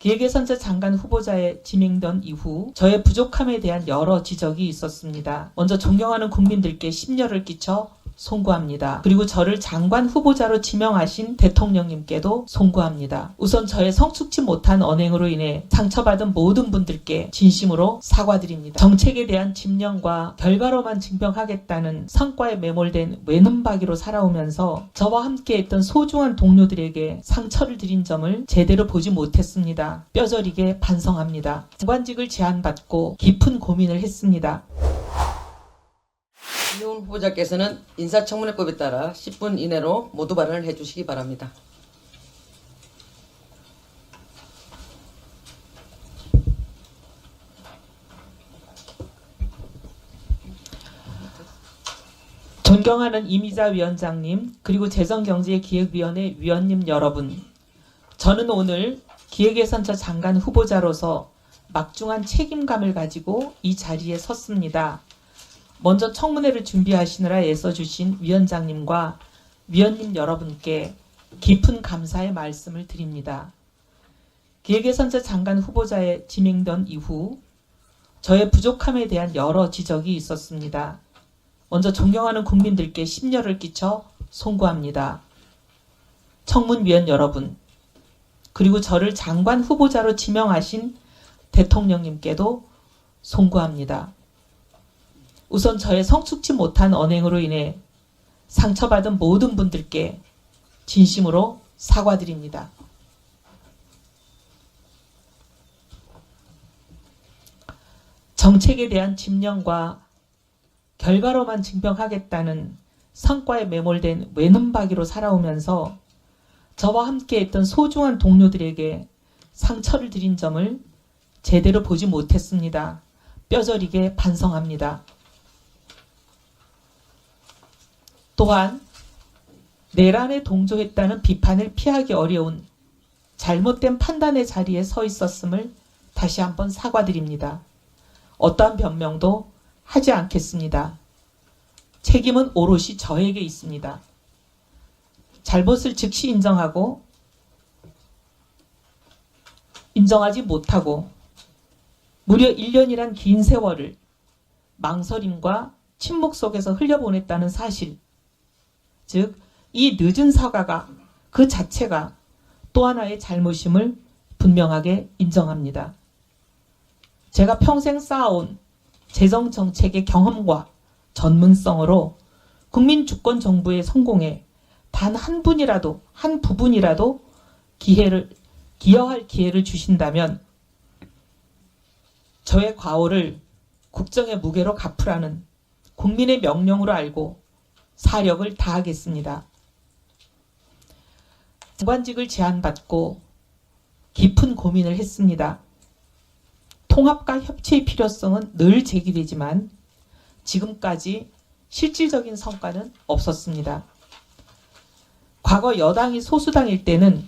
기획예산처 장관 후보자에 지명된 이후 저의 부족함에 대한 여러 지적이 있었습니다. 먼저 존경하는 국민들께 심려를 끼쳐 송구합니다. 그리고 저를 장관 후보자로 지명하신 대통령님께도 송구합니다. 우선 저의 성숙치 못한 언행으로 인해 상처받은 모든 분들께 진심으로 사과드립니다. 정책에 대한 집념과 결과로만 증명하겠다는 성과에 매몰된 외눈박이로 살아오면서 저와 함께했던 소중한 동료들에게 상처를 드린 점을 제대로 보지 못했습니다. 뼈저리게 반성합니다. 장관직을 제안받고 깊은 고민을 했습니다. 이훈 후보자께서는 인사청문회법에 따라 10분 이내로 모두 발언을 해주시기 바랍니다. 존경하는 이미자 위원장님, 그리고 재정경제기획위원회 위원님 여러분, 저는 오늘 기획예산처 장관 후보자로서 막중한 책임감을 가지고 이 자리에 섰습니다. 먼저 청문회를 준비하시느라 애써주신 위원장님과 위원님 여러분께 깊은 감사의 말씀을 드립니다. 기획예산처 장관 후보자에 지명된 이후 저의 부족함에 대한 여러 지적이 있었습니다. 먼저 존경하는 국민들께 심려를 끼쳐 송구합니다. 청문위원 여러분, 그리고 저를 장관 후보자로 지명하신 대통령님께도 송구합니다. 우선 저의 성숙치 못한 언행으로 인해 상처받은 모든 분들께 진심으로 사과드립니다. 정책에 대한 집념과 결과로만 증명하겠다는 성과에 매몰된 외눈박이로 살아오면서 저와 함께했던 소중한 동료들에게 상처를 드린 점을 제대로 보지 못했습니다. 뼈저리게 반성합니다. 또한 내란에 동조했다는 비판을 피하기 어려운 잘못된 판단의 자리에 서 있었음을 다시 한번 사과드립니다. 어떠한 변명도 하지 않겠습니다. 책임은 오롯이 저에게 있습니다. 잘못을 즉시 인정하지 못하고 무려 1년이란 긴 세월을 망설임과 침묵 속에서 흘려보냈다는 사실, 즉 이 늦은 사과가 그 자체가 또 하나의 잘못임을 분명하게 인정합니다. 제가 평생 쌓아온 재정정책의 경험과 전문성으로 국민주권정부의 성공에 단 한 분이라도, 한 부분이라도 기여할 기회를 주신다면 저의 과오를 국정의 무게로 갚으라는 국민의 명령으로 알고 사력을 다하겠습니다. 장관직을 제안받고 깊은 고민을 했습니다. 통합과 협치의 필요성은 늘 제기되지만 지금까지 실질적인 성과는 없었습니다. 과거 여당이 소수당일 때는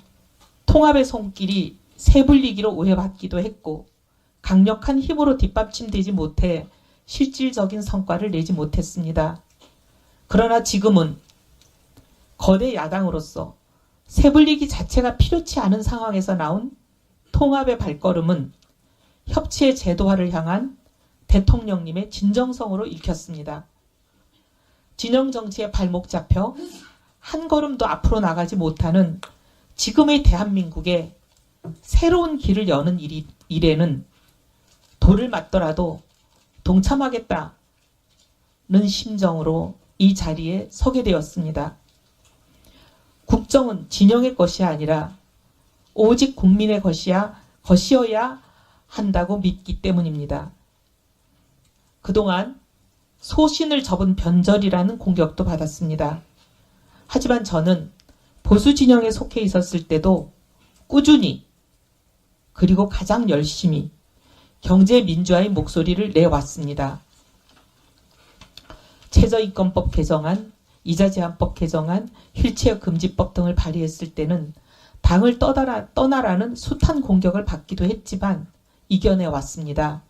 통합의 손길이 세불리기로 오해받기도 했고 강력한 힘으로 뒷받침되지 못해 실질적인 성과를 내지 못했습니다. 그러나 지금은 거대 야당으로서 세불리기 자체가 필요치 않은 상황에서 나온 통합의 발걸음은 협치의 제도화를 향한 대통령님의 진정성으로 읽혔습니다. 진영 정치에 발목 잡혀 한 걸음도 앞으로 나가지 못하는 지금의 대한민국에 새로운 길을 여는 일에는 돌을 맞더라도 동참하겠다는 심정으로 이 자리에 서게 되었습니다. 국정은 진영의 것이 아니라 오직 국민의 것이어야 한다고 믿기 때문입니다. 그동안 소신을 접은 변절이라는 공격도 받았습니다. 하지만 저는 보수 진영에 속해 있었을 때도 꾸준히 그리고 가장 열심히 경제민주화의 목소리를 내왔습니다. 최저임금법 개정안, 이자제한법 개정안, 휠체어 금지법 등을 발의했을 때는 당을 떠나라는 숱한 공격을 받기도 했지만 이겨내왔습니다.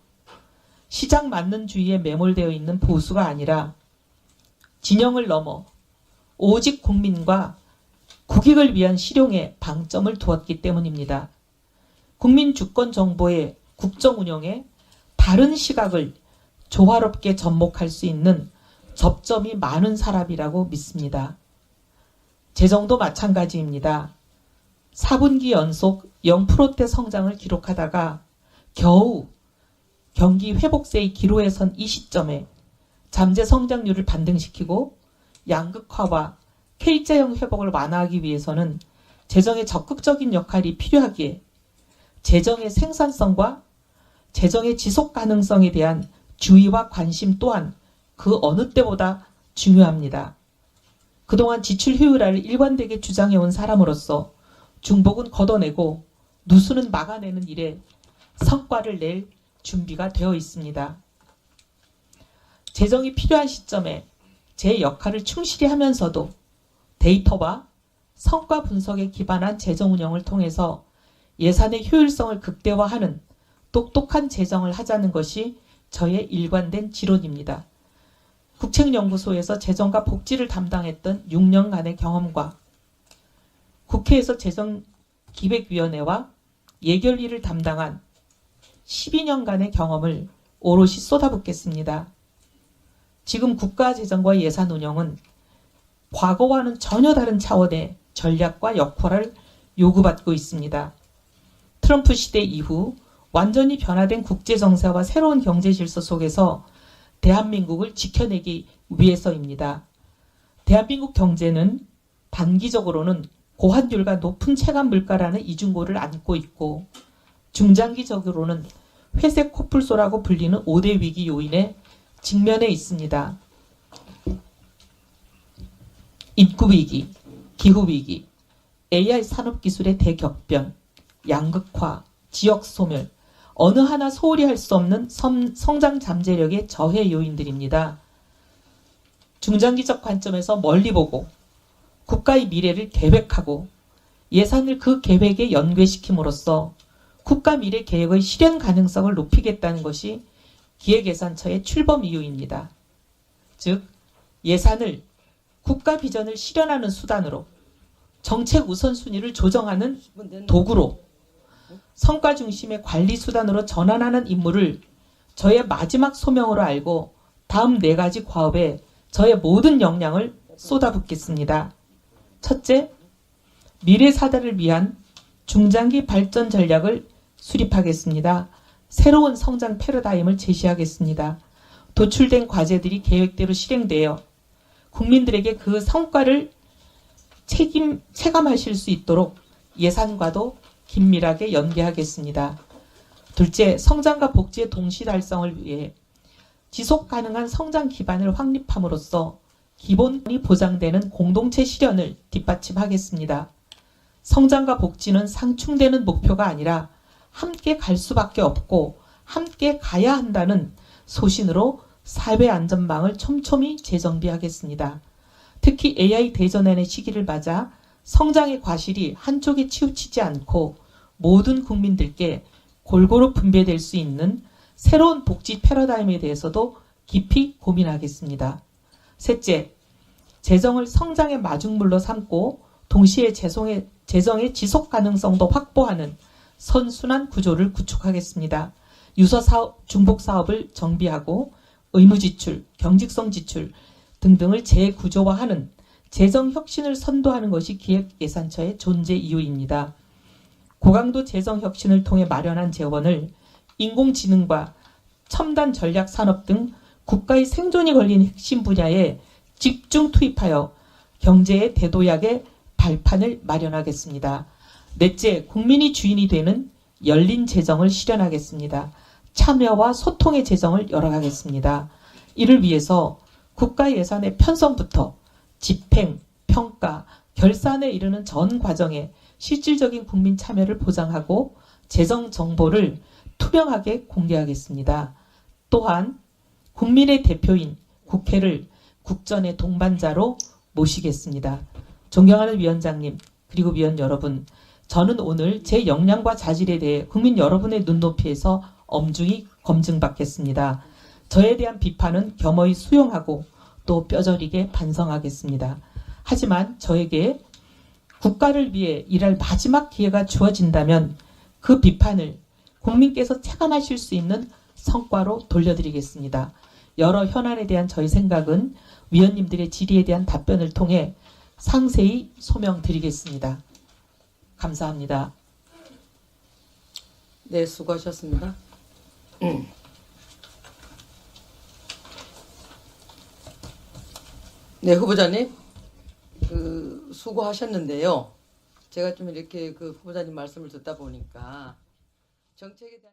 시장 맞는주의에 매몰되어 있는 보수가 아니라 진영을 넘어 오직 국민과 국익을 위한 실용에 방점을 두었기 때문입니다. 국민 주권 정보의 국정 운영에 다른 시각을 조화롭게 접목할 수 있는 접점이 많은 사람이라고 믿습니다. 재정도 마찬가지입니다. 4분기 연속 0%대 성장을 기록하다가 겨우 경기 회복세의 기로에 선 이 시점에 잠재 성장률을 반등시키고 양극화와 K자형 회복을 완화하기 위해서는 재정의 적극적인 역할이 필요하기에 재정의 생산성과 재정의 지속 가능성에 대한 주의와 관심 또한 그 어느 때보다 중요합니다. 그동안 지출 효율화를 일관되게 주장해온 사람으로서 중복은 걷어내고 누수는 막아내는 일에 성과를 낼 준비가 되어 있습니다. 재정이 필요한 시점에 제 역할을 충실히 하면서도 데이터와 성과 분석에 기반한 재정 운영을 통해서 예산의 효율성을 극대화하는 똑똑한 재정을 하자는 것이 저의 일관된 지론입니다. 국책연구소에서 재정과 복지를 담당했던 6년간의 경험과 국회에서 재정기획위원회와 예결위를 담당한 12년간의 경험을 오롯이 쏟아붓겠습니다. 지금 국가재정과 예산 운영은 과거와는 전혀 다른 차원의 전략과 역할을 요구받고 있습니다. 트럼프 시대 이후 완전히 변화된 국제정세와 새로운 경제질서 속에서 대한민국을 지켜내기 위해서입니다. 대한민국 경제는 단기적으로는 고환율과 높은 체감 물가라는 이중고를 안고 있고 중장기적으로는 회색 코뿔소라고 불리는 5대 위기 요인에 직면해 있습니다. 인구위기, 기후위기, AI 산업기술의 대격변, 양극화, 지역소멸, 어느 하나 소홀히 할 수 없는 성장 잠재력의 저해 요인들입니다. 중장기적 관점에서 멀리 보고 국가의 미래를 계획하고 예산을 그 계획에 연계시킴으로써 국가 미래 계획의 실현 가능성을 높이겠다는 것이 기획예산처의 출범 이유입니다. 즉, 예산을 국가 비전을 실현하는 수단으로 정책 우선순위를 조정하는 도구로 성과 중심의 관리 수단으로 전환하는 임무를 저의 마지막 소명으로 알고 다음 4가지 과업에 저의 모든 역량을 쏟아붓겠습니다. 첫째, 미래 사대를 위한 중장기 발전 전략을 수립하겠습니다. 새로운 성장 패러다임을 제시하겠습니다. 도출된 과제들이 계획대로 실행되어 국민들에게 그 성과를 체감하실 수 있도록 예산과도 긴밀하게 연계하겠습니다. 둘째, 성장과 복지의 동시 달성을 위해 지속 가능한 성장 기반을 확립함으로써 기본이 보장되는 공동체 실현을 뒷받침하겠습니다. 성장과 복지는 상충되는 목표가 아니라 함께 갈 수밖에 없고 함께 가야 한다는 소신으로 사회 안전망을 촘촘히 재정비하겠습니다. 특히 AI 대전환의 시기를 맞아 성장의 과실이 한쪽에 치우치지 않고 모든 국민들께 골고루 분배될 수 있는 새로운 복지 패러다임에 대해서도 깊이 고민하겠습니다. 셋째, 재정을 성장의 마중물로 삼고 동시에 재정의 지속 가능성도 확보하는 선순환 구조를 구축하겠습니다. 유사 사업, 중복 사업을 정비하고 의무 지출, 경직성 지출 등등을 재구조화하는 재정 혁신을 선도하는 것이 기획예산처의 존재 이유입니다. 고강도 재정 혁신을 통해 마련한 재원을 인공지능과 첨단 전략 산업 등 국가의 생존이 걸린 핵심 분야에 집중 투입하여 경제의 대도약의 발판을 마련하겠습니다. 넷째, 국민이 주인이 되는 열린 재정을 실현하겠습니다. 참여와 소통의 재정을 열어가겠습니다. 이를 위해서 국가 예산의 편성부터 집행, 평가, 결산에 이르는 전 과정에 실질적인 국민 참여를 보장하고 재정 정보를 투명하게 공개하겠습니다. 또한 국민의 대표인 국회를 국전의 동반자로 모시겠습니다. 존경하는 위원장님, 그리고 위원 여러분, 저는 오늘 제 역량과 자질에 대해 국민 여러분의 눈높이에서 엄중히 검증받겠습니다. 저에 대한 비판은 겸허히 수용하고 또 뼈저리게 반성하겠습니다. 하지만 저에게 국가를 위해 일할 마지막 기회가 주어진다면 그 비판을 국민께서 체감하실 수 있는 성과로 돌려드리겠습니다. 여러 현안에 대한 저희 생각은 위원님들의 질의에 대한 답변을 통해 상세히 소명드리겠습니다. 감사합니다. 네, 수고하셨습니다. 네, 후보자님, 수고하셨는데요. 제가 좀 이렇게 후보자님 말씀을 듣다 보니까 정책에 대한